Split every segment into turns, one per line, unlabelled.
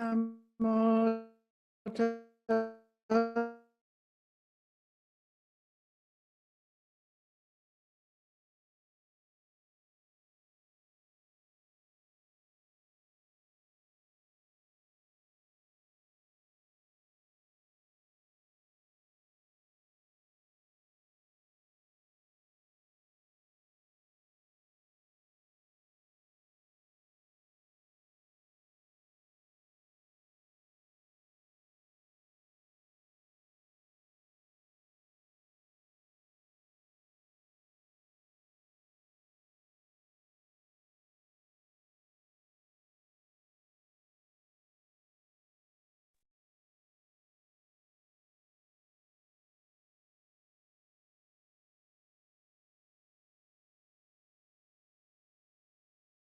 Namo tassa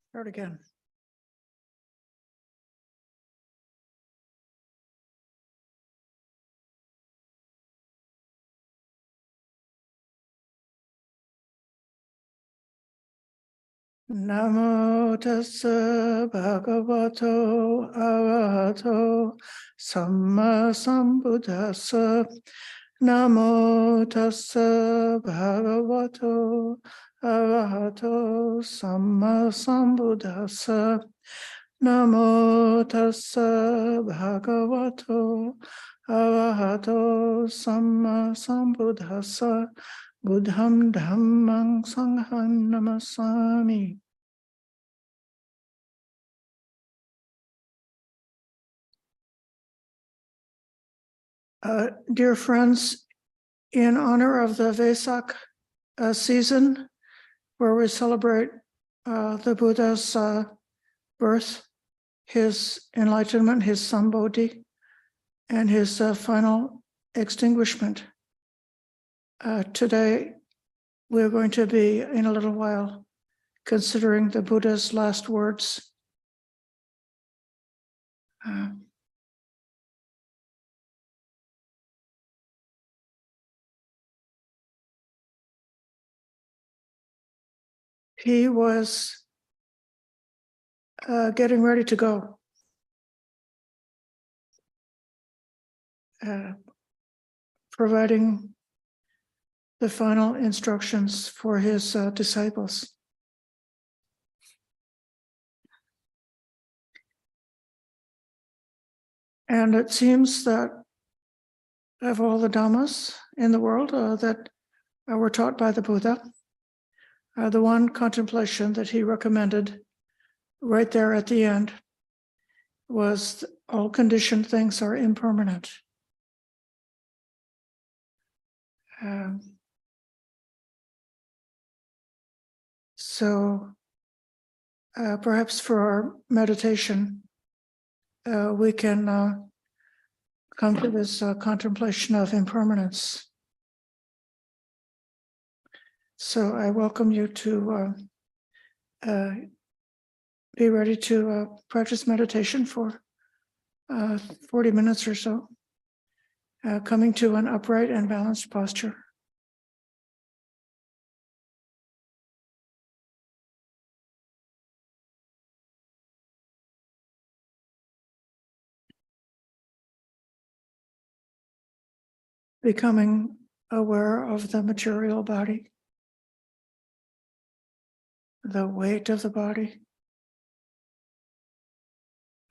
Start again. Namo tassa bhagavato arahato samma sambuddhassa. Namo tassa bhagavato arahato samma sambuddhassa. Namo tassa bhagavato arahato samma sambuddhassa. Buddham dhammang sangham namasami. Dear friends, in honor of the Vesak season, where we celebrate the Buddha's birth, his enlightenment, his sambodhi, and his final extinguishment, today we're going to be, in a little while, considering the Buddha's last words. He was getting ready to go, providing the final instructions for his disciples. And it seems that of all the Dhammas in the world that were taught by the Buddha, the one contemplation that he recommended right there at the end was all conditioned things are impermanent. So perhaps for our meditation, we can come to this contemplation of impermanence. So I welcome you to be ready to practice meditation for 40 minutes or so, coming to an upright and balanced posture. Becoming aware of the material body, the weight of the body,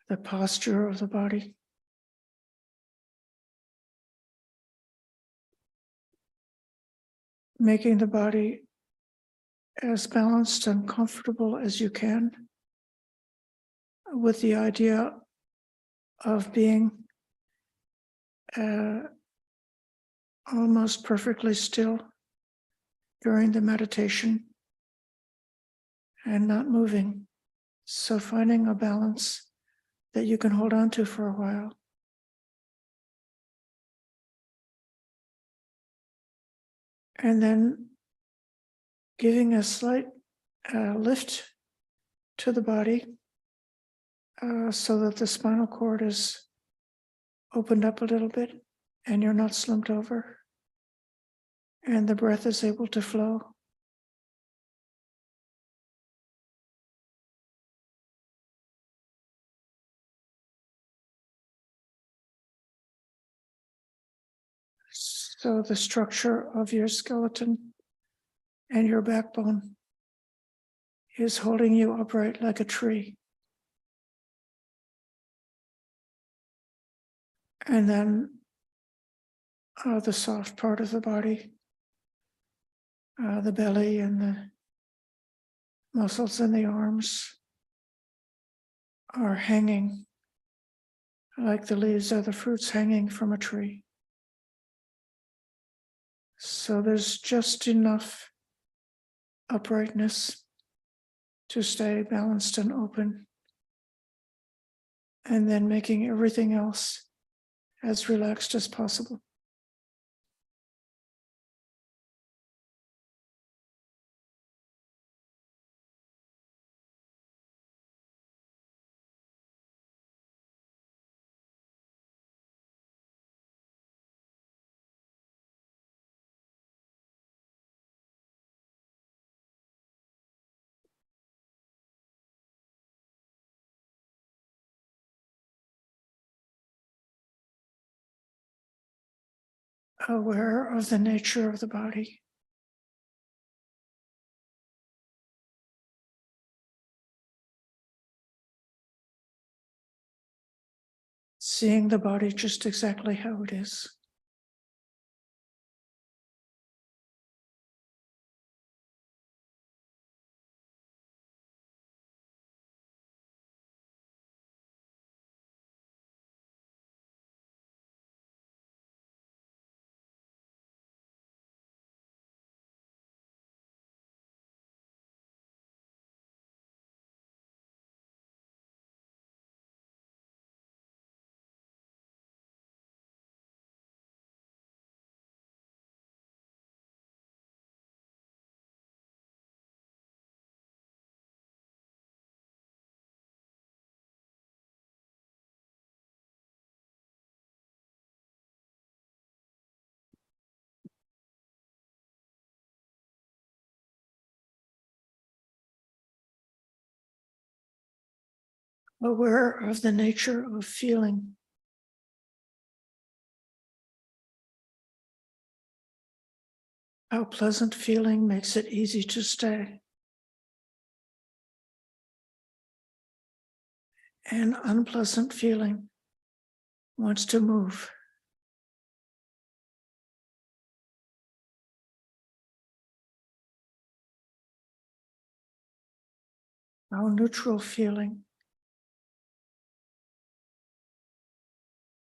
the posture of the body. Making the body as balanced and comfortable as you can, with the idea of being almost perfectly still during the meditation and not moving. So finding a balance that you can hold on to for a while. And then giving a slight lift to the body so that the spinal cord is opened up a little bit and you're not slumped over. And the breath is able to flow. So the structure of your skeleton and your backbone is holding you upright like a tree. And then the soft part of the body, the belly and the muscles in the arms are hanging like the leaves or the fruits hanging from a tree. So there's just enough uprightness to stay balanced and open, and then making everything else as relaxed as possible. Aware of the nature of the body. Seeing the body just exactly how it is. Aware of the nature of feeling. How pleasant feeling makes it easy to stay. And unpleasant feeling wants to move. How neutral feeling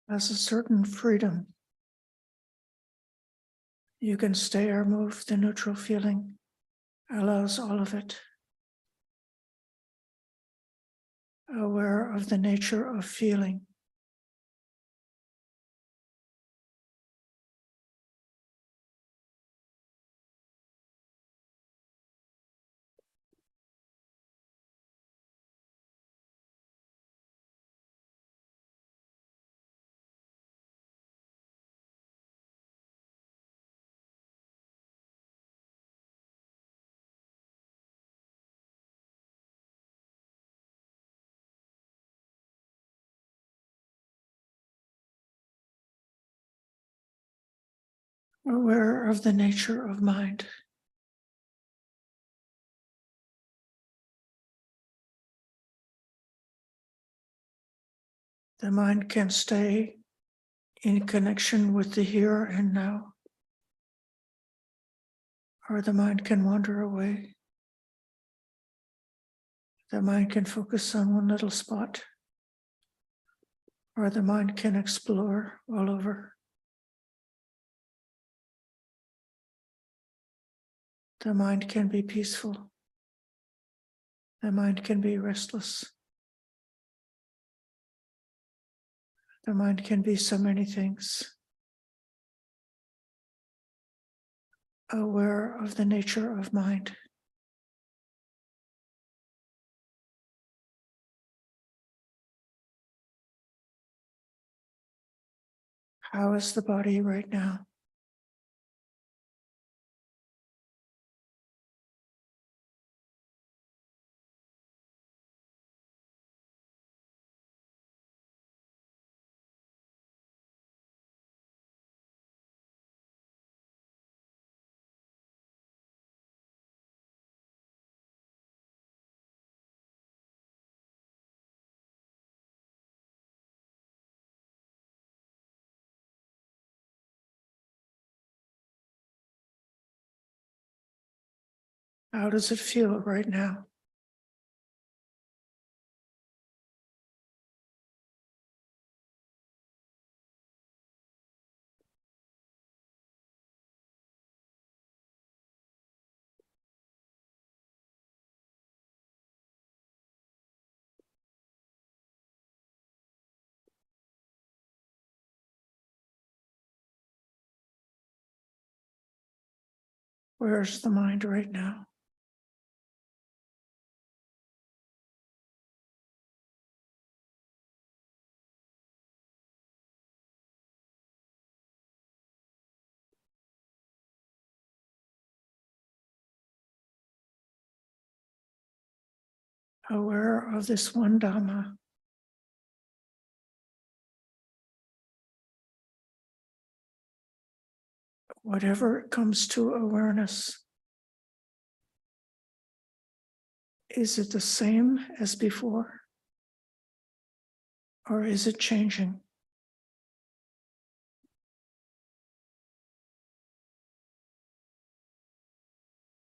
has a certain freedom. You can stay or move. The neutral feeling allows all of it. Aware of the nature of feeling. Aware of the nature of mind. The mind can stay in connection with the here and now, or the mind can wander away. The mind can focus on one little spot, or the mind can explore all over. The mind can be peaceful. The mind can be restless. The mind can be so many things. Aware of the nature of mind. How is the body right now? How does it feel right now? Where's the mind right now? Aware of this one Dhamma. Whatever comes to awareness, is it the same as before? Or is it changing?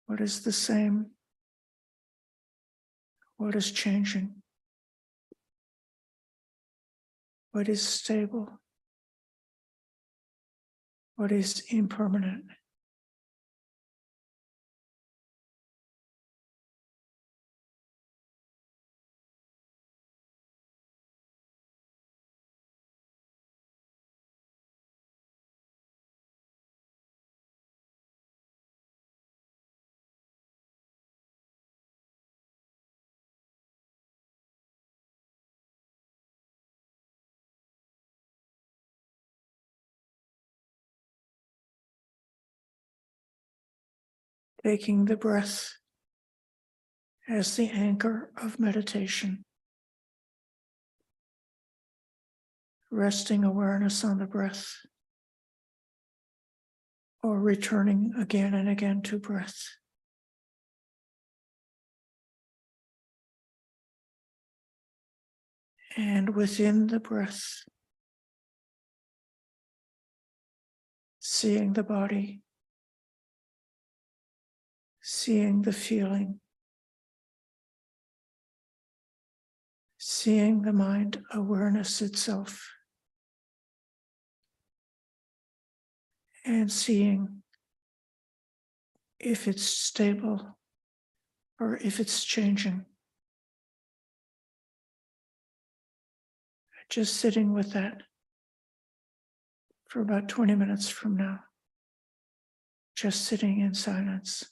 What is the same? What is changing? What is stable? What is impermanent? Taking the breath as the anchor of meditation. Resting awareness on the breath, or returning again and again to breath. And within the breath, seeing the body, seeing the feeling, seeing the mind awareness itself, and seeing if it's stable or if it's changing. Just sitting with that for about 20 minutes from now. Just sitting in silence.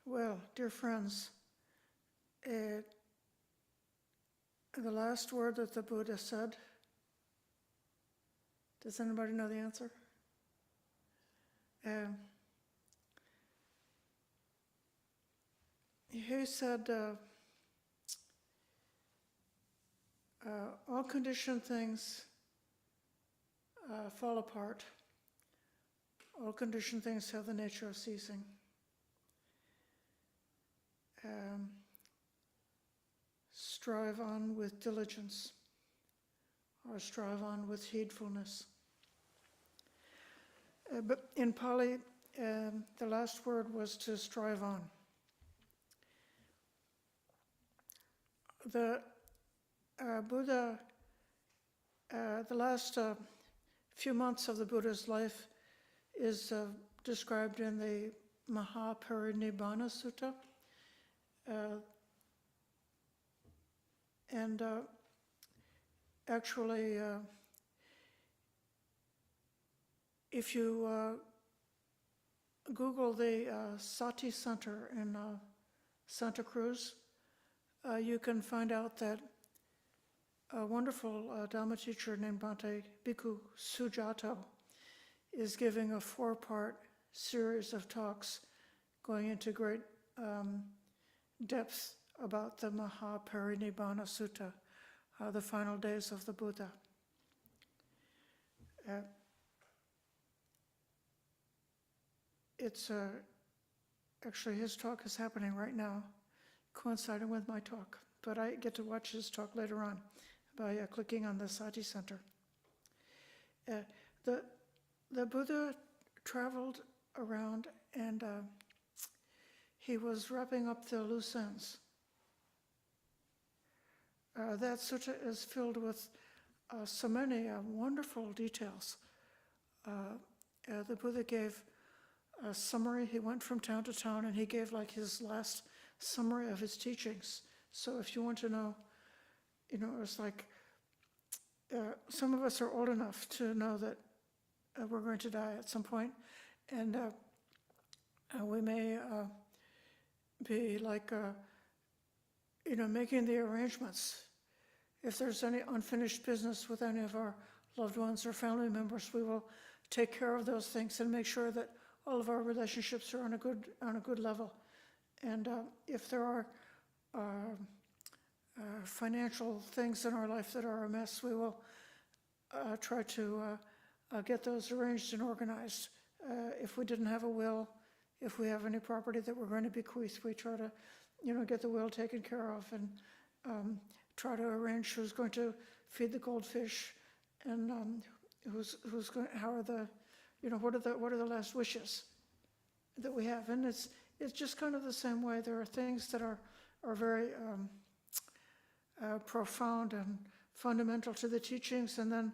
Well, dear friends, the last word that the Buddha said, does anybody know the answer? He said, all conditioned things fall apart. All conditioned things have the nature of ceasing. Strive on with diligence, or strive on with heedfulness. But in Pali, the last word was to strive on. The Buddha, the last few months of the Buddha's life is described in the Mahaparinibbana Sutta. Actually, if you Google the Sati Center in Santa Cruz, you can find out that a wonderful Dhamma teacher named Bhante Bhikkhu Sujato is giving a 4-part series of talks going into great depth about the Mahaparinibbana Sutta, the final days of the Buddha. It's actually his talk is happening right now, coinciding with my talk, but I get to watch his talk later on by clicking on the Sati Center. The Buddha traveled around and he was wrapping up the loose ends. That sutta is filled with so many wonderful details. The Buddha gave a summary. He went from town to town and he gave like his last summary of his teachings. So if you want to know, it's like some of us are old enough to know that we're going to die at some point, and we may be like, making the arrangements. If there's any unfinished business with any of our loved ones or family members, we will take care of those things and make sure that all of our relationships are on a good level. And if there are financial things in our life that are a mess, we will try to get those arranged and organized. If we didn't have a will, if we have any property that we're going to bequeath, we try to, get the will taken care of and try to arrange who's going to feed the goldfish and who's going. How are the, what are the last wishes that we have? And it's just kind of the same way. There are things that are very profound and fundamental to the teachings, and then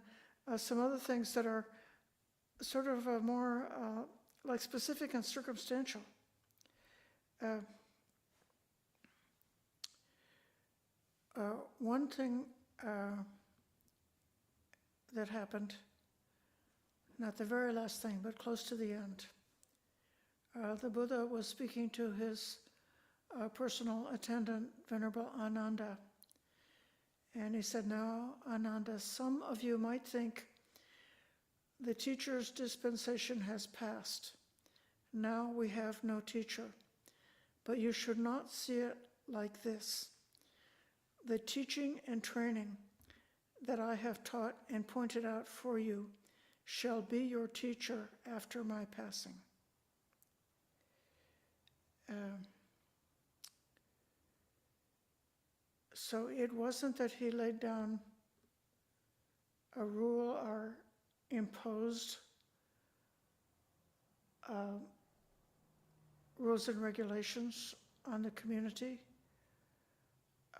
some other things that are sort of more like specific and circumstantial. One thing that happened, not the very last thing, but close to the end, the Buddha was speaking to his personal attendant, Venerable Ananda, and he said, "Now, Ananda, some of you might think the teacher's dispensation has passed. Now we have no teacher. But you should not see it like this. The teaching and training that I have taught and pointed out for you shall be your teacher after my passing." So it wasn't that he laid down a rule or imposed rules and regulations on the community,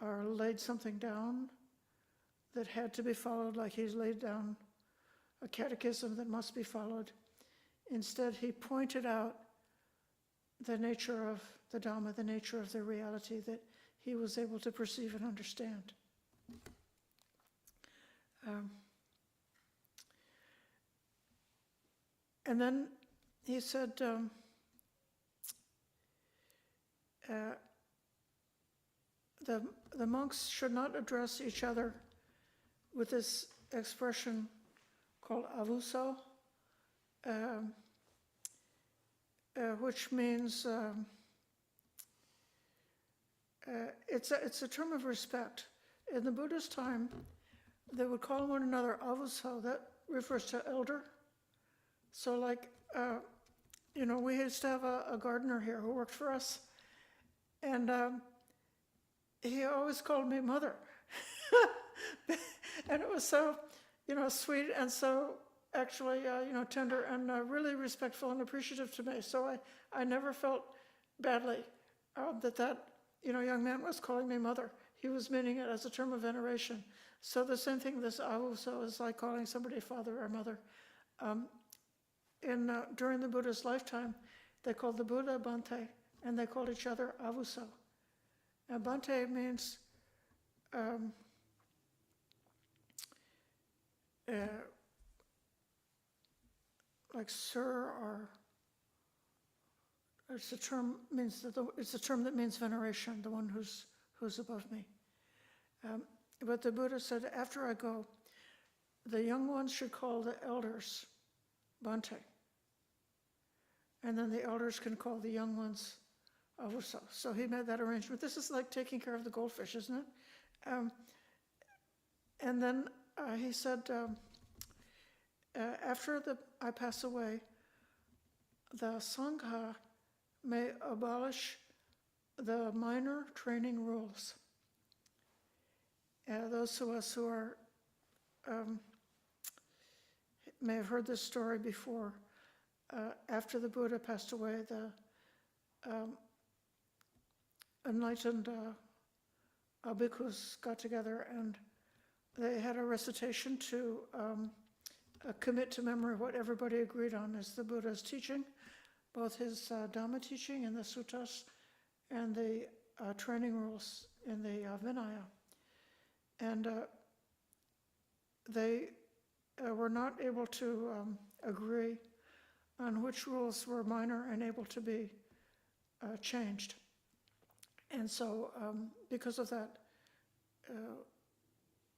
or laid something down that had to be followed, like he's laid down a catechism that must be followed. Instead, he pointed out the nature of the Dhamma, the nature of the reality that he was able to perceive and understand. And then he said, the monks should not address each other with this expression called avuso, which means it's a term of respect. In the Buddhist time, they would call one another avuso. That refers to elder. So like, we used to have a gardener here who worked for us, and he always called me mother. And it was so, sweet and so actually, tender and really respectful and appreciative to me. So I never felt badly that young man was calling me mother. He was meaning it as a term of veneration. So the same thing, this avuso is like calling somebody father or mother. During the Buddha's lifetime, they called the Buddha Bhante, and they called each other avuso. And Bhante means like sir, or it's a term that means veneration, the one who's above me. But the Buddha said, after I go, the young ones should call the elders Bhante, and then the elders can call the young ones avuso. So he made that arrangement. This is like taking care of the goldfish, isn't it? And then he said, after I pass away, the Sangha may abolish the minor training rules. Those of us who are may have heard this story before. After the Buddha passed away, the enlightened bhikkhus got together and they had a recitation to commit to memory what everybody agreed on as the Buddha's teaching, both his Dhamma teaching in the suttas and the training rules in the Vinaya. And they were not able to agree on which rules were minor and able to be changed. And so because of that,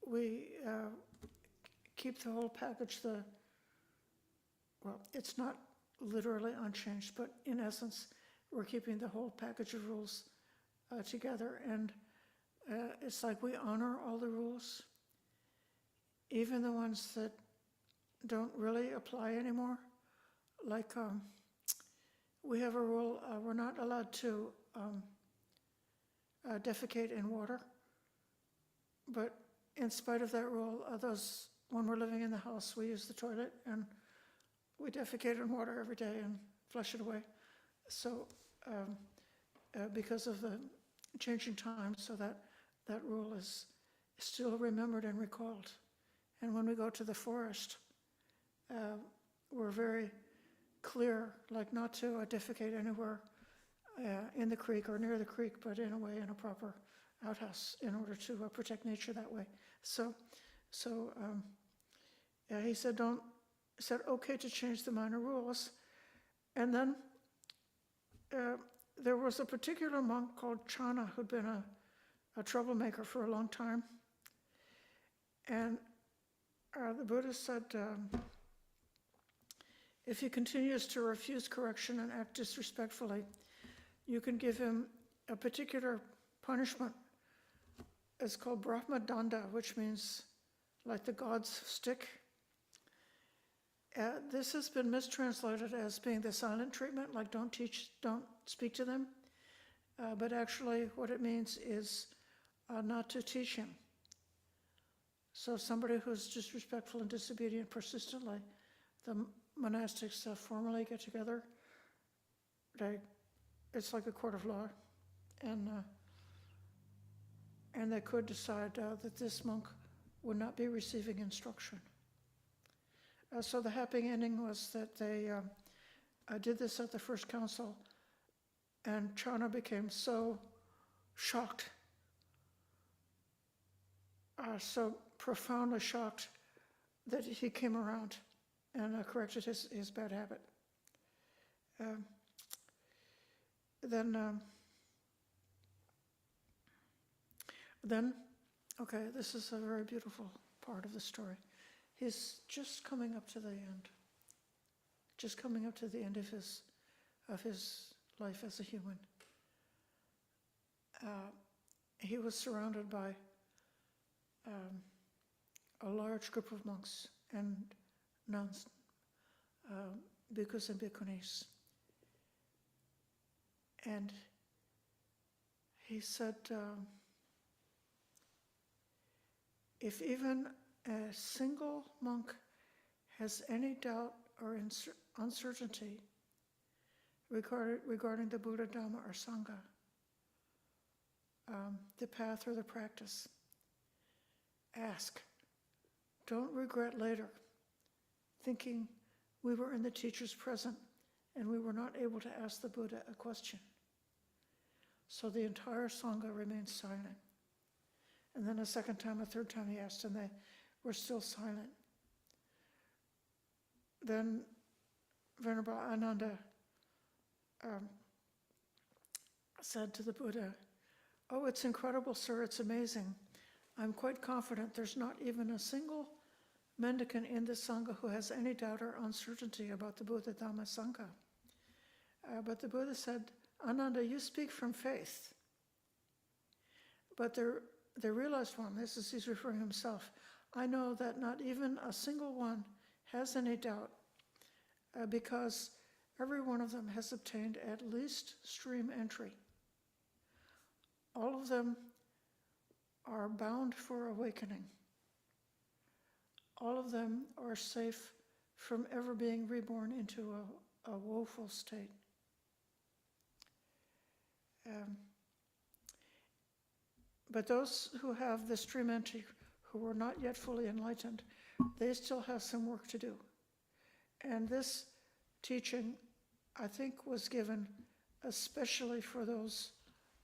we keep the whole package, it's not literally unchanged, but in essence, we're keeping the whole package of rules together. And it's like we honor all the rules, even the ones that don't really apply anymore. Like we have a rule, we're not allowed to defecate in water. But in spite of that rule, when we're living in the house, we use the toilet and we defecate in water every day and flush it away. So because of the changing times, so that rule is still remembered and recalled. And when we go to the forest, we're very clear, like not to defecate anywhere in the creek or near the creek, but in a proper outhouse in order to protect nature that way. So he said, okay to change the minor rules. And then there was a particular monk called Chana who'd been a troublemaker for a long time. And the Buddha said, if he continues to refuse correction and act disrespectfully, you can give him a particular punishment. It's called Brahma Danda, which means like the god's stick. This has been mistranslated as being the silent treatment, like don't speak to them. But actually what it means is not to teach him. So somebody who's disrespectful and disobedient persistently, the monastics formally get together. It's like a court of law, and they could decide that this monk would not be receiving instruction. So the happy ending was that they did this at the first council, and Chana became so shocked, so profoundly shocked, that he came around and corrected his bad habit. Then Then, okay, this is a very beautiful part of the story. He's just coming up to the end. Just coming up to the end of his life as a human. He was surrounded by a large group of monks and nuns, bhikkhus and bhikkhunis. And he said, if even a single monk has any doubt or uncertainty regarding the Buddha, Dhamma, or Sangha, the path or the practice, ask. Don't regret later, thinking we were in the teacher's presence and we were not able to ask the Buddha a question. So the entire Sangha remained silent. And then a second time, a third time he asked, and they were still silent. Then Venerable Ananda said to the Buddha, "Oh, it's incredible, sir, it's amazing. I'm quite confident there's not even a single mendicant in the Sangha who has any doubt or uncertainty about the Buddha, Dhamma, Sangha." But the Buddha said, "Ananda, you speak from faith." But the realized one, he's referring to himself, "I know that not even a single one has any doubt because every one of them has obtained at least stream entry. All of them are bound for awakening. All of them are safe from ever being reborn into a woeful state." But those who have the stream entry, who are not yet fully enlightened, they still have some work to do. And this teaching, I think, was given especially for those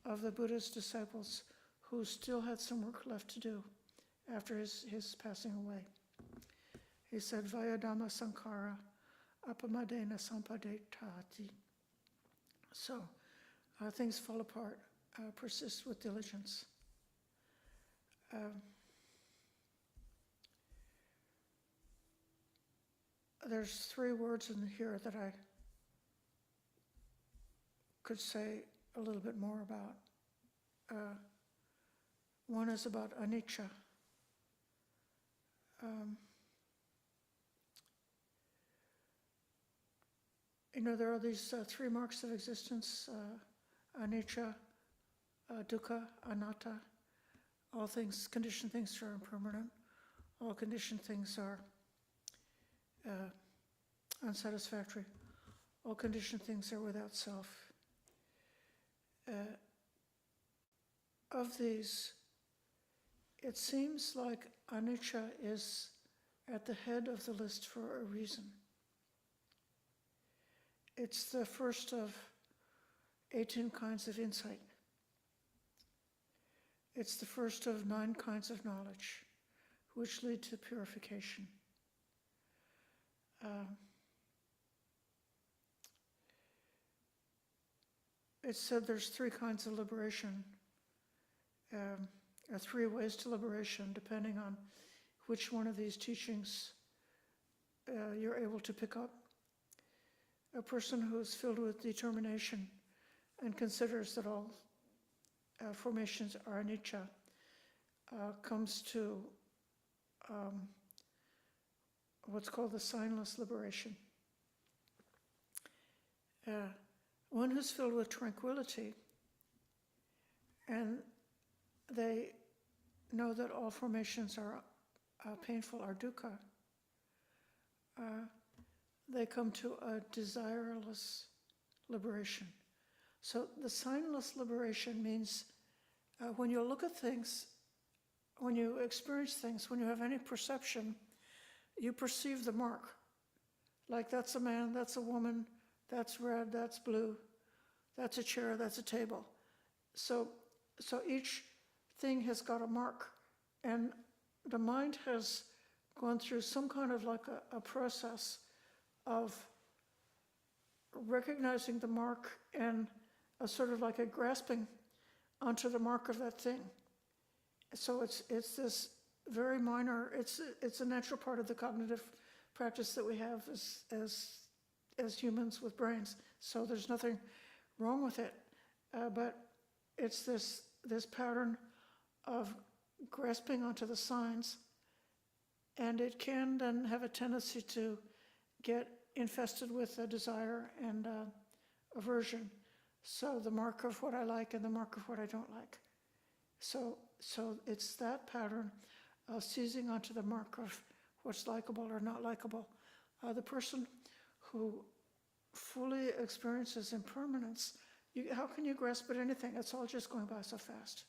of the Buddha's disciples who still had some work left to do after his passing away. He said, "Vaya Dhamma Sankara apamadena sampadetati." So things fall apart. Persist with diligence. There's 3 words in here that I could say a little bit more about. One is about anicca. There are these 3 marks of existence, anicca, dukkha, anatta. All things, conditioned things are impermanent. All conditioned things are unsatisfactory. All conditioned things are without self. Of these, it seems like anicca is at the head of the list for a reason. It's the first of 18 kinds of insight. It's the first of 9 kinds of knowledge, which lead to purification. It's said there's 3 kinds of liberation, or 3 ways to liberation, depending on which one of these teachings you're able to pick up. A person who is filled with determination and considers that all formations are anicca comes to what's called the signless liberation. One who's filled with tranquility and they know that all formations are painful, are dukkha, they come to a desireless liberation. So the signless liberation means when you look at things, when you experience things, when you have any perception, you perceive the mark. Like that's a man, that's a woman, that's red, that's blue, that's a chair, that's a table. So each thing has got a mark, and the mind has gone through some kind of like a process of recognizing the mark and a sort of like a grasping onto the mark of that thing. So it's this very minor, it's a natural part of the cognitive practice that we have as humans with brains. So there's nothing wrong with it. But it's this pattern of grasping onto the signs, and it can then have a tendency to get infested with a desire and aversion. So the mark of what I like and the mark of what I don't like. So it's that pattern of seizing onto the mark of what's likable or not likable. The person who fully experiences impermanence, how can you grasp at anything? It's all just going by so fast.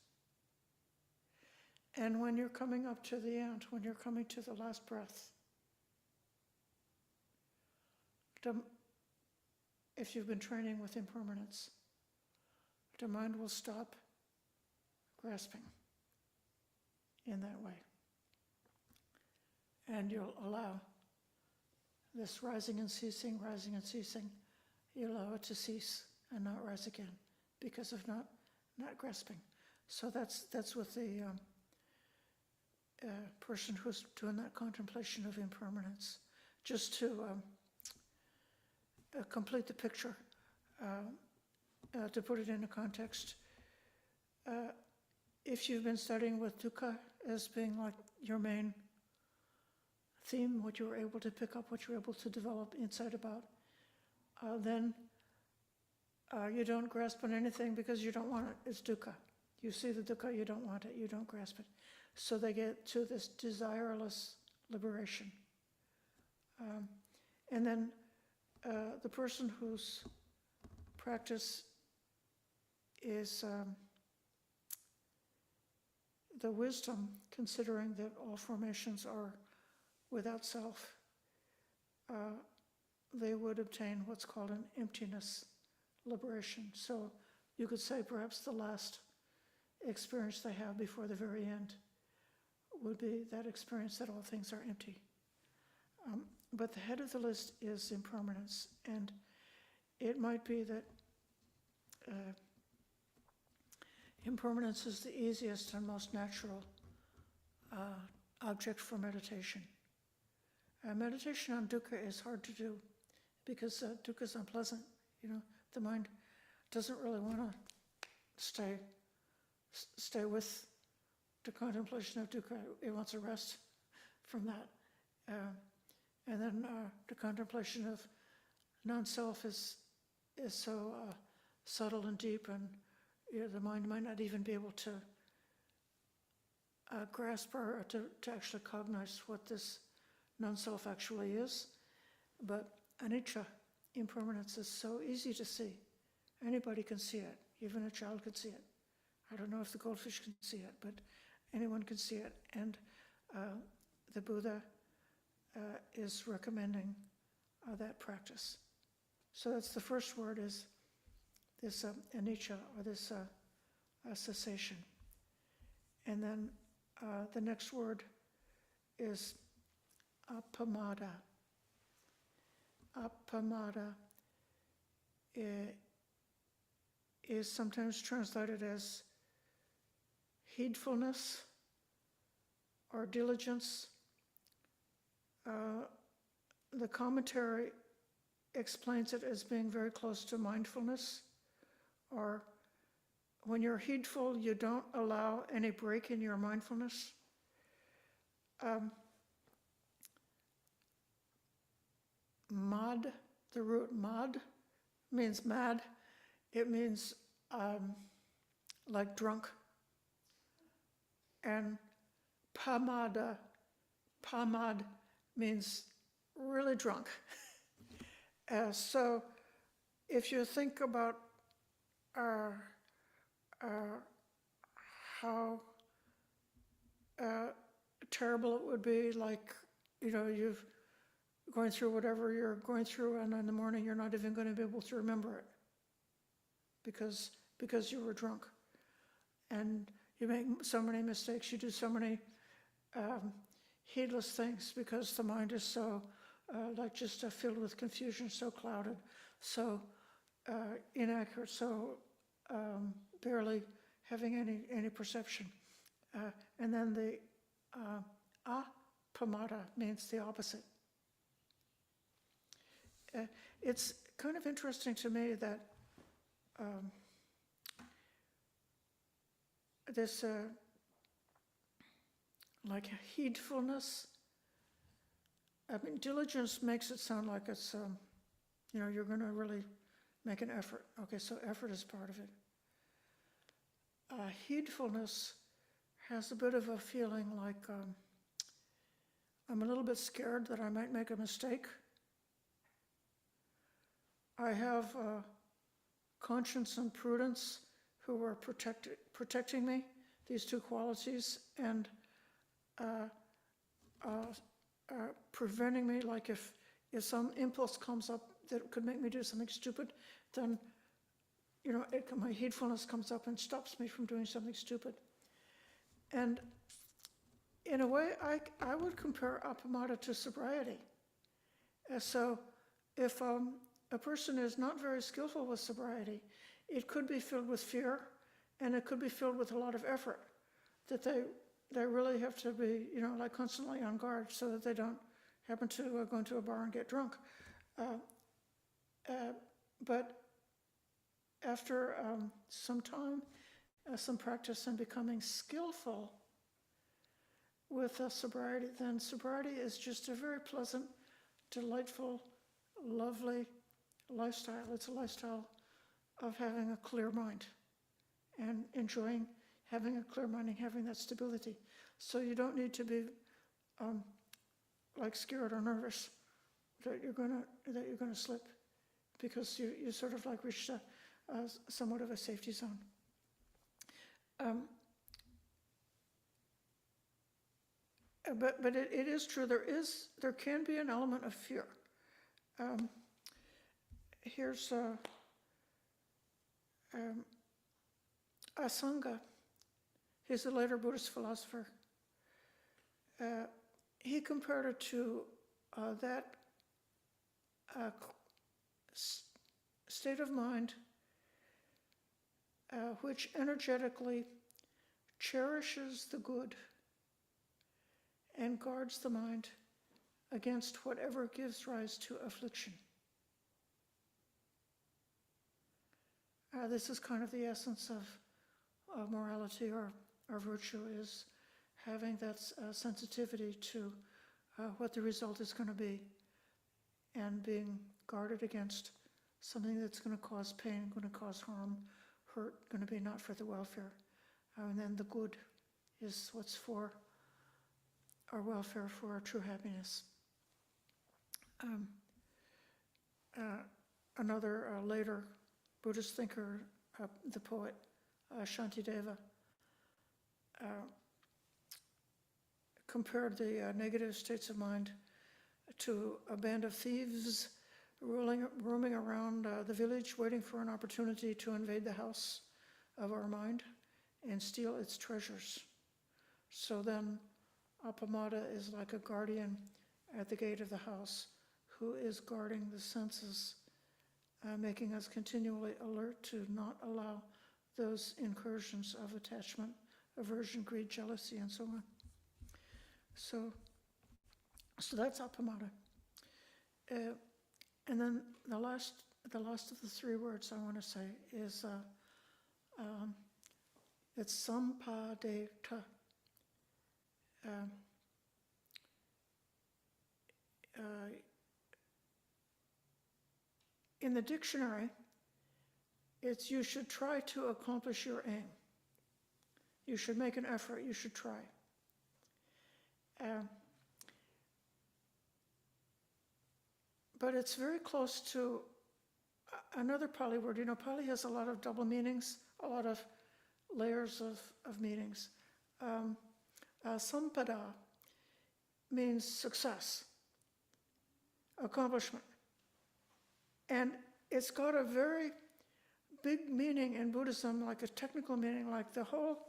And when you're coming up to the end, when you're coming to the last breath, if you've been training with impermanence, the mind will stop grasping in that way. And you'll allow this rising and ceasing, you allow it to cease and not rise again because of not grasping. So that's with the person who's doing that contemplation of impermanence. Just to complete the picture, to put it into context, if you've been studying with dukkha as being like your main theme, what you were able to pick up, what you were able to develop insight about, then you don't grasp on anything because you don't want it. It's dukkha. You see the dukkha, you don't want it, you don't grasp it. So they get to this desireless liberation. And then the person whose practice is the wisdom, considering that all formations are without self, they would obtain what's called an emptiness liberation. So you could say perhaps the last experience they have before the very end would be that experience that all things are empty. But the head of the list is impermanence, and it might be that impermanence is the easiest and most natural object for meditation. Meditation on dukkha is hard to do because dukkha is unpleasant. The mind doesn't really want to stay with the contemplation of dukkha. It wants a rest from that. And then the contemplation of non-self is so subtle and deep, and the mind might not even be able to grasp or to actually cognize what this non-self actually is. But anicca, impermanence, is so easy to see. Anybody can see it. Even a child can see it. I don't know if the goldfish can see it, but anyone can see it. And the Buddha is recommending that practice. So that's the first word, is this anicca, or this cessation. And then the next word is appamada. Appamada is sometimes translated as heedfulness or diligence. The commentary explains it as being very close to mindfulness, or when you're heedful, you don't allow any break in your mindfulness. Mad, the root mad, means mad. It means like drunk. And pamad means really drunk. So if you think about how terrible it would be, like, you've going through whatever you're going through, and in the morning you're not even going to be able to remember it because you were drunk. And you make so many mistakes, you do so many heedless things because the mind is so just filled with confusion, so clouded, so inaccurate, so barely having any perception. And then the apamada means the opposite. It's kind of interesting to me that this like heedfulness. I mean, diligence makes it sound like it's, you're going to really make an effort. Okay, so effort is part of it. Heedfulness has a bit of a feeling like I'm a little bit scared that I might make a mistake. I have conscience and prudence who are protecting me, these two qualities, and preventing me, like if some impulse comes up that could make me do something stupid, then my heedfulness comes up and stops me from doing something stupid. And in a way, I would compare apamada to sobriety. So if a person is not very skillful with sobriety, it could be filled with fear, and it could be filled with a lot of effort, that they really have to be, like constantly on guard so that they don't happen to go into a bar and get drunk. But after some time, some practice and becoming skillful with sobriety, then sobriety is just a very pleasant, delightful, lovely lifestyle. It's a lifestyle of having a clear mind and enjoying having a clear mind and having that stability. So you don't need to be like scared or nervous that you're gonna slip, because you sort of like reached somewhat of a safety zone. But it is true, there can be an element of fear. Here's Asanga. He's a later Buddhist philosopher. He compared it to that state of mind which energetically cherishes the good and guards the mind against whatever gives rise to affliction. This is kind of the essence of morality or virtue, is having that sensitivity to what the result is going to be, and being guarded against something that's going to cause pain, going to cause harm, hurt, going to be not for the welfare. And then the good is what's for our welfare, for our true happiness. Another later Buddhist thinker, the poet Shantideva, compared the negative states of mind to a band of thieves roaming around the village, waiting for an opportunity to invade the house of our mind and steal its treasures. So then apamada is like a guardian at the gate of the house who is guarding the senses, making us continually alert to not allow those incursions of attachment, aversion, greed, jealousy, and so on. So that's apamada. And then the last of the three words I want to say is it's sampadeta. In the dictionary, it's you should try to accomplish your aim. You should make an effort, you should try. But it's very close to another Pali word. Pali has a lot of double meanings, a lot of layers of meanings. Sampada means success, accomplishment. And it's got a very big meaning in Buddhism, like a technical meaning, like the whole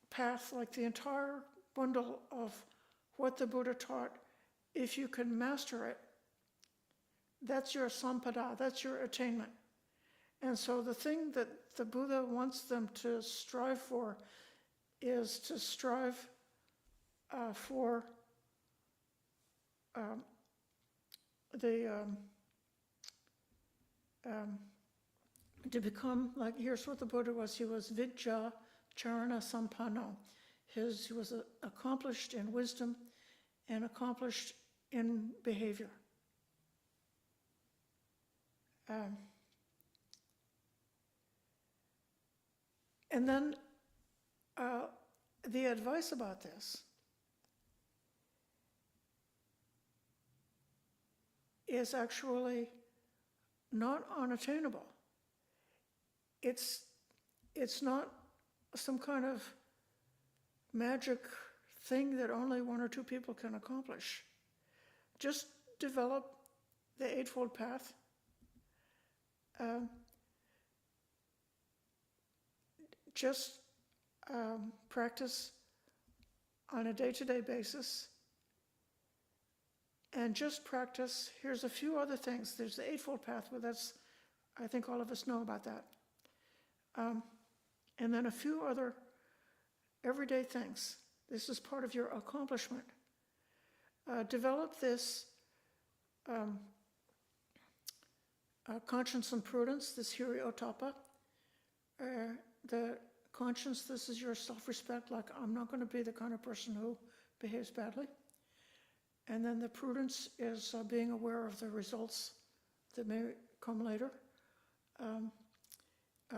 path, like the entire bundle of what the Buddha taught. If you can master it, that's your sampada, that's your attainment. And so the thing that the Buddha wants them to strive for is to strive for to become, like, here's what the Buddha was. He was Vidya Charana Sampanno. He was accomplished in wisdom and accomplished in behavior. And then the advice about this is actually not unattainable. It's not some kind of magic thing that only one or two people can accomplish. Just develop the Eightfold Path. Just practice on a day-to-day basis. And just practice. Here's a few other things. There's the Eightfold Path, but I think all of us know about that. And then a few other everyday things. This is part of your accomplishment. Develop this conscience and prudence, this hiri-ottappa. The conscience, this is your self-respect, like, I'm not going to be the kind of person who behaves badly. And then the prudence is being aware of the results that may come later.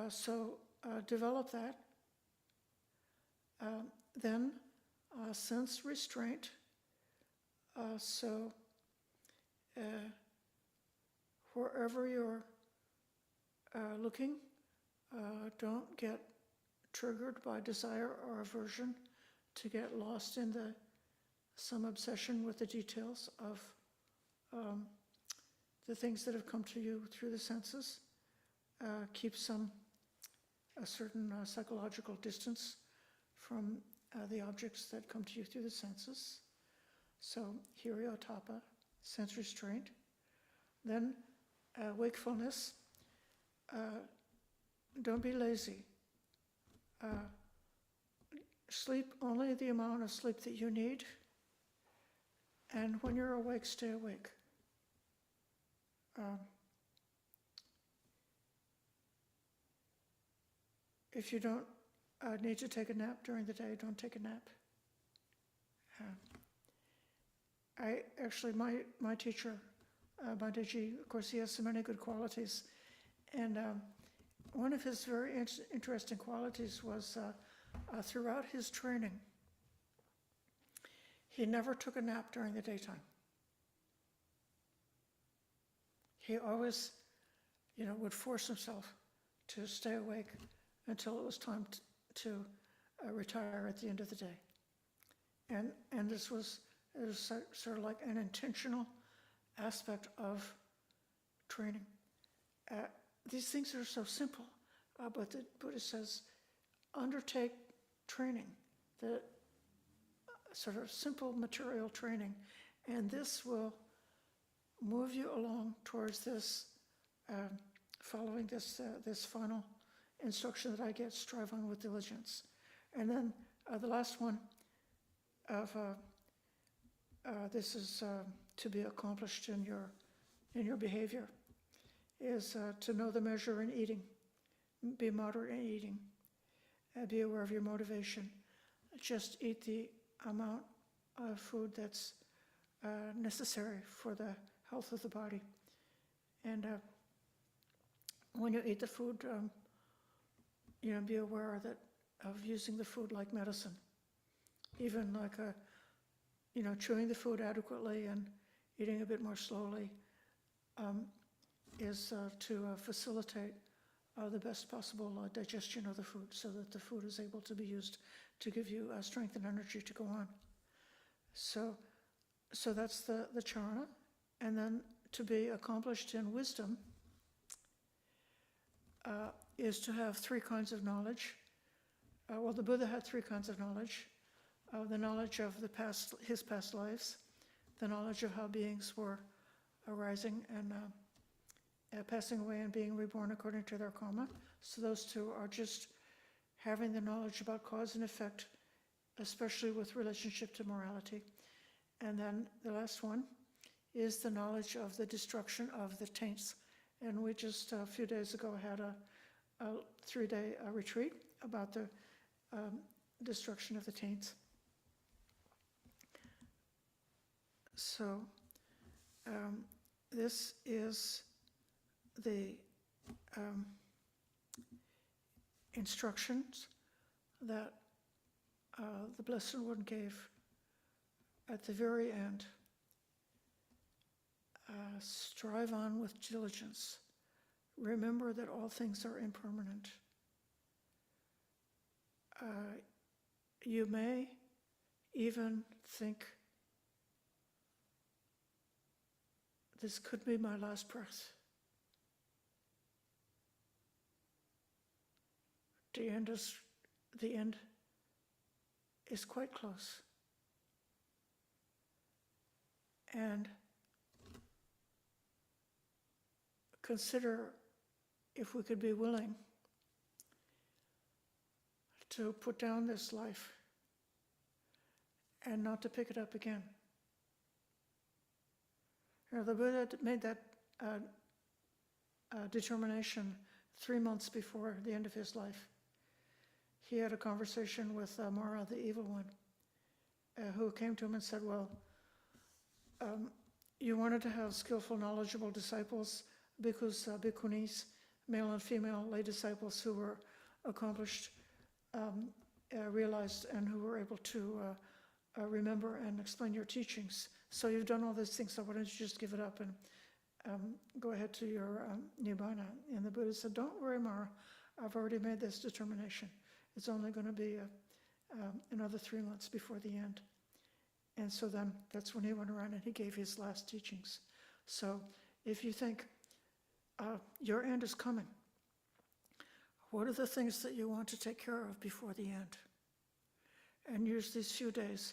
So develop that. Then sense restraint. So wherever you're looking, don't get triggered by desire or aversion to get lost in some obsession with the details of the things that have come to you through the senses. Keep a certain psychological distance from the objects that come to you through the senses. So hiri-ottappa, sense restraint. Then wakefulness. Don't be lazy. Sleep only the amount of sleep that you need. And when you're awake, stay awake. If you don't need to take a nap during the day, don't take a nap. My teacher, Badaji, of course, he has so many good qualities. And one of his very interesting qualities was throughout his training, he never took a nap during the daytime. He always, would force himself to stay awake until it was time to retire at the end of the day. And it was sort of like an intentional aspect of training. These things are so simple, but the Buddha says, undertake training, the sort of simple material training, and this will move you along towards this, following this final instruction that I get, strive on with diligence. And then the last one of this is to be accomplished in your behavior, is to know the measure in eating, be moderate in eating, be aware of your motivation. Just eat the amount of food that's necessary for the health of the body. And when you eat the food, be aware of using the food like medicine. Even like chewing the food adequately and eating a bit more slowly is to facilitate the best possible digestion of the food, so that the food is able to be used to give you strength and energy to go on. So that's the charana. And then to be accomplished in wisdom is to have three kinds of knowledge. The Buddha had three kinds of knowledge. The knowledge of his past lives, the knowledge of how beings were arising and passing away and being reborn according to their karma. So those two are just having the knowledge about cause and effect, especially with relationship to morality. And then the last one is the knowledge of the destruction of the taints. And we just a few days ago had a 3-day retreat about the destruction of the taints. So this is the instructions that the Blessed One gave at the very end. Strive on with diligence. Remember that all things are impermanent. You may even think, this could be my last breath. The end is quite close. And consider if we could be willing to put down this life and not to pick it up again. You know, the Buddha made that determination 3 months before the end of his life. He had a conversation with Mara, the evil one, who came to him and said, well, you wanted to have skillful, knowledgeable disciples, bhikkhus, bhikkhunis, male and female lay disciples who were accomplished, realized, and who were able to remember and explain your teachings. So you've done all these things, so why don't you just give it up and go ahead to your nibbana? And the Buddha said, don't worry, Mara, I've already made this determination. It's only going to be another 3 months before the end. And so then that's when he went around and he gave his last teachings. So if you think your end is coming, what are the things that you want to take care of before the end? And use these few days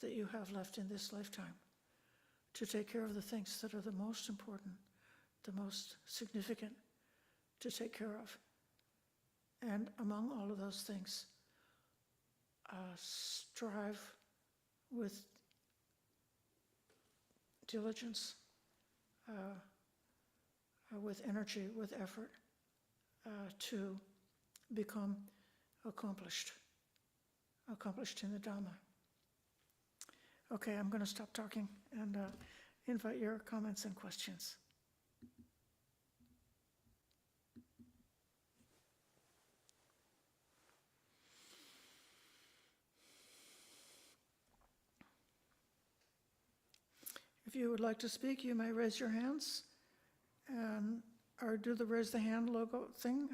that you have left in this lifetime to take care of the things that are the most important, the most significant to take care of. And among all of those things, strive with diligence, with energy, with effort, to become accomplished in the Dhamma. Okay, I'm going to stop talking and invite your comments and questions. If you would like to speak, you may raise your hands or do the raise the hand logo thing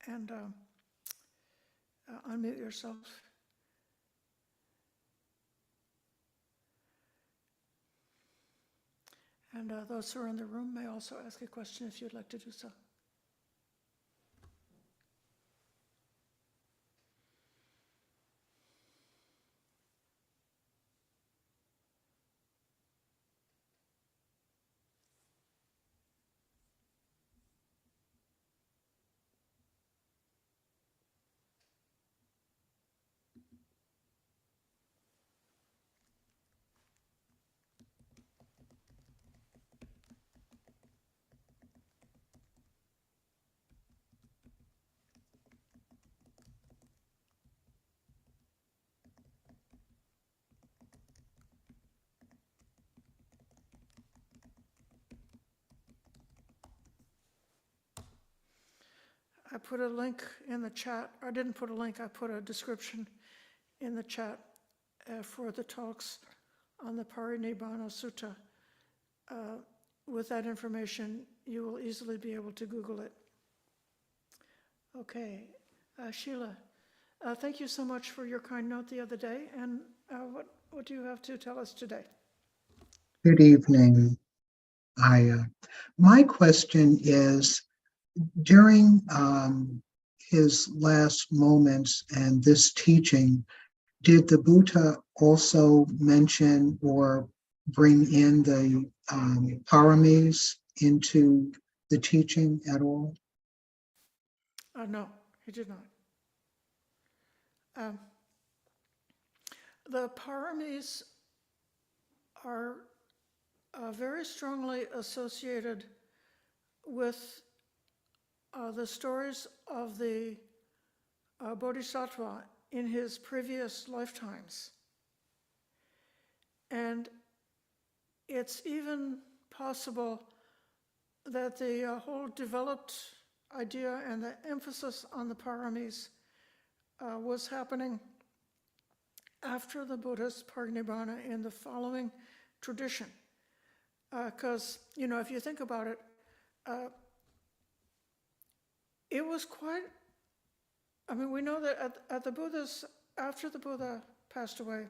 and unmute yourself. And those who are in the room may also ask a question if you'd like to do so. I put a link in the chat. I didn't put a link, I put a description in the chat for the talks on the Parinibbana Sutta. With that information, you will easily be able to Google it. Okay, Sheila, thank you so much for your kind note the other day. And what do you have to tell us today?
Good evening. My question is, during his last moments and this teaching, did the Buddha also mention or bring in the paramis into the teaching at all?
No, he did not. The paramis are very strongly associated with the stories of the Bodhisattva in his previous lifetimes. And it's even possible that the whole developed idea and the emphasis on the paramis was happening after the Buddha's parinibbana in the following tradition. Because, if you think about it, it was quite, we know that after the Buddha passed away,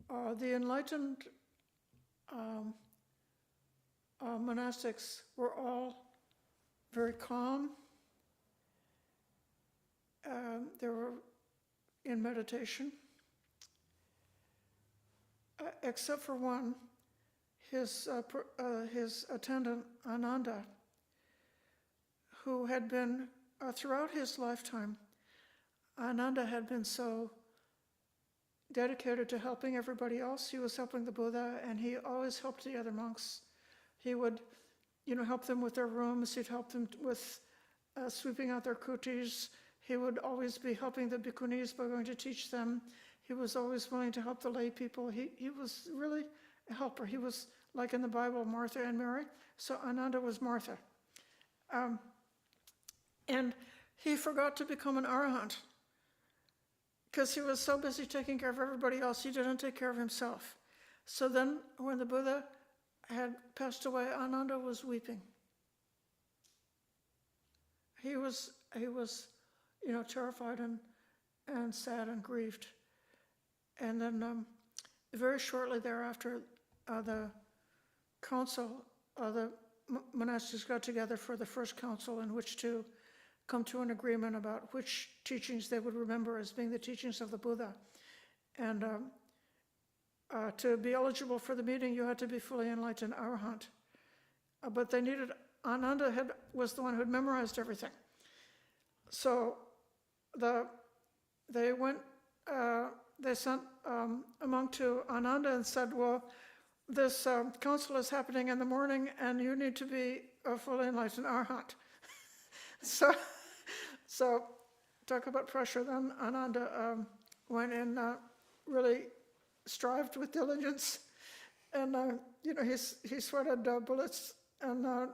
the enlightened monastics were all very calm. They were in meditation, except for one, his attendant Ananda, who had been, throughout his lifetime, Ananda had been so dedicated to helping everybody else. He was helping the Buddha, and he always helped the other monks. He would, help them with their rooms. He'd help them with sweeping out their kutis. He would always be helping the Bhikkhunis by going to teach them. He was always willing to help the lay people. He was really a helper. He was, like in the Bible, Martha and Mary. So Ananda was Martha. And he forgot to become an arahant because he was so busy taking care of everybody else, he didn't take care of himself. So then when the Buddha had passed away, Ananda was weeping. He was terrified and sad and grieved. And then very shortly thereafter, the council, the monastics got together for the first council in which to come to an agreement about which teachings they would remember as being the teachings of the Buddha. And to be eligible for the meeting, you had to be fully enlightened arahant. But they needed, Ananda was the one who had memorized everything. So they sent a monk to Ananda and said, well, this council is happening in the morning and you need to be a fully enlightened arahant. So talk about pressure. Then Ananda went and really strived with diligence, and he sweated bullets and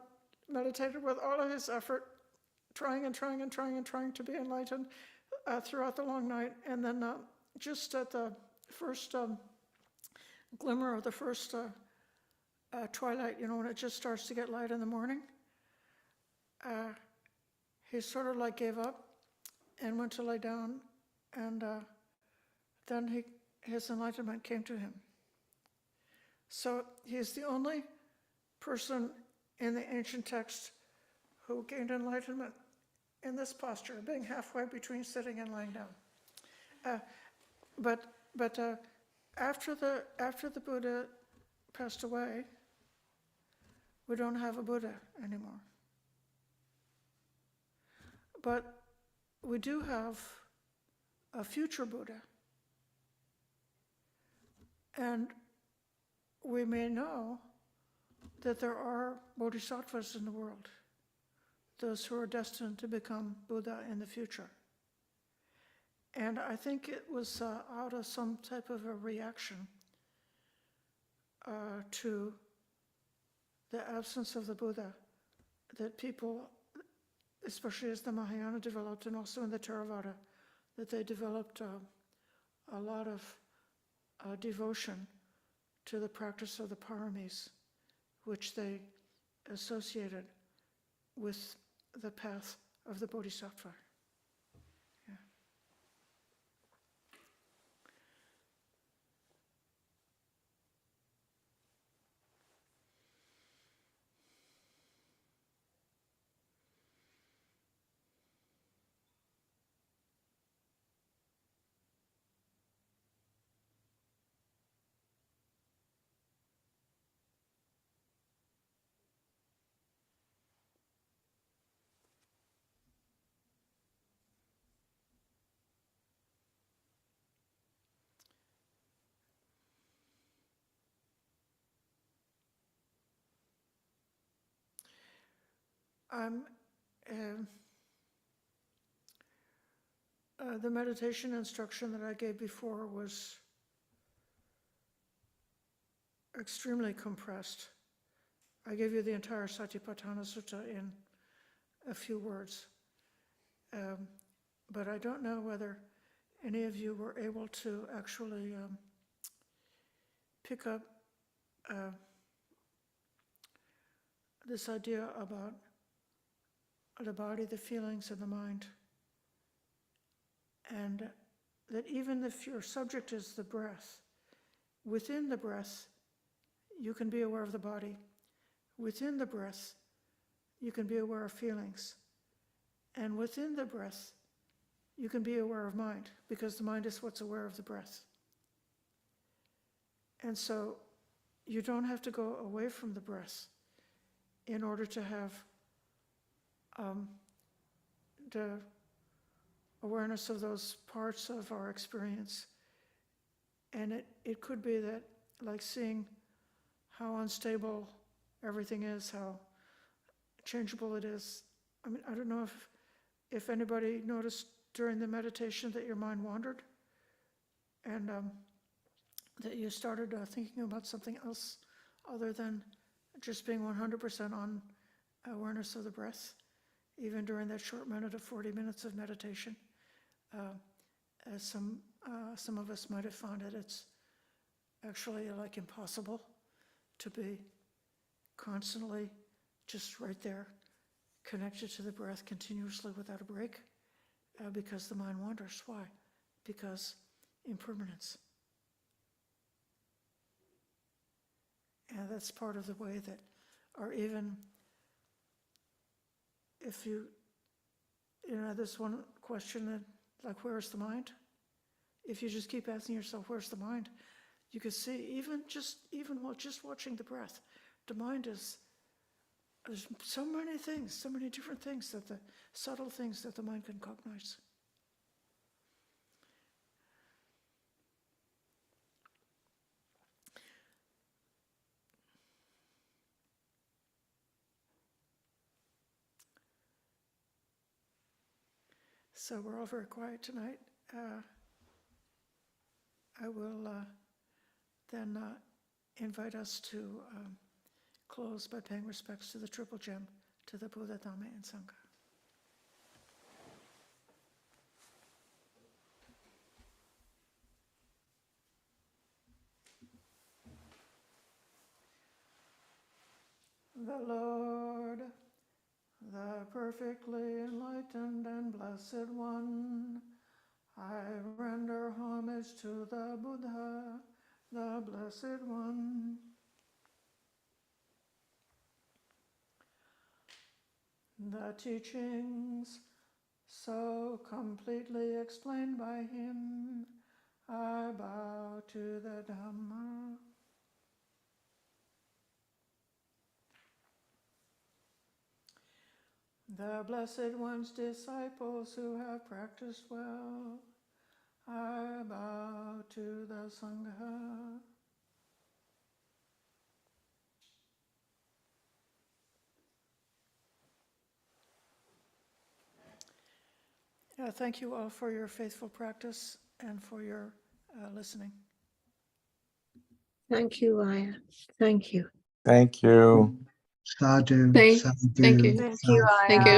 meditated with all of his effort, trying to be enlightened throughout the long night. And then just at the first glimmer of the first twilight, when it just starts to get light in the morning, he sort of like gave up and went to lay down, and then his enlightenment came to him. So he's the only person in the ancient text who gained enlightenment in this posture, being halfway between sitting and lying down. But after the Buddha passed away, we don't have a Buddha anymore. But we do have a future Buddha. And we may know that there are bodhisattvas in the world, those who are destined to become Buddha in the future. And I think it was out of some type of a reaction to the absence of the Buddha that people, especially as the Mahayana developed and also in the Theravada, that they developed a lot of devotion to the practice of the paramis, which they associated with the path of the bodhisattva. Yeah. The meditation instruction that I gave before was extremely compressed. I gave you the entire Satipatthana Sutta in a few words. But I don't know whether any of you were able to actually pick up this idea about the body, the feelings, and the mind. And that even if your subject is the breath, within the breath, you can be aware of the body. Within the breath, you can be aware of feelings. And within the breath, you can be aware of mind, because the mind is what's aware of the breath. And so you don't have to go away from the breath in order to have the awareness of those parts of our experience. And it could be that, like seeing how unstable everything is, how changeable it is. I mean, I don't know if anybody noticed during the meditation that your mind wandered and that you started thinking about something else other than just being 100% on awareness of the breath, even during that short minute of 40 minutes of meditation. As some of us might have found it's actually like impossible to be constantly just right there, connected to the breath continuously without a break, because the mind wanders. Why? Because impermanence. And that's part of the way that, or even if there's one question that, like, where's the mind? If you just keep asking yourself, where's the mind? You can see, even while just watching the breath, the mind there's so many things, so many different things, subtle things that the mind can cognize. So we're all very quiet tonight. I will then invite us to close by paying respects to the Triple Gem, to the Buddha, Dhamma, and Sangha. The Lord, the perfectly enlightened and blessed one, I render homage to the Buddha, the Blessed One. The teachings so completely explained by him, I bow to the Dhamma. The Blessed One's disciples who have practiced well, I bow to the Sangha. Thank you all for your faithful practice and for your listening.
Thank you, Aya. Thank you.
Thank you.
Sadhu,
Thank
sadhu,
you.
sadhu.
Thank you.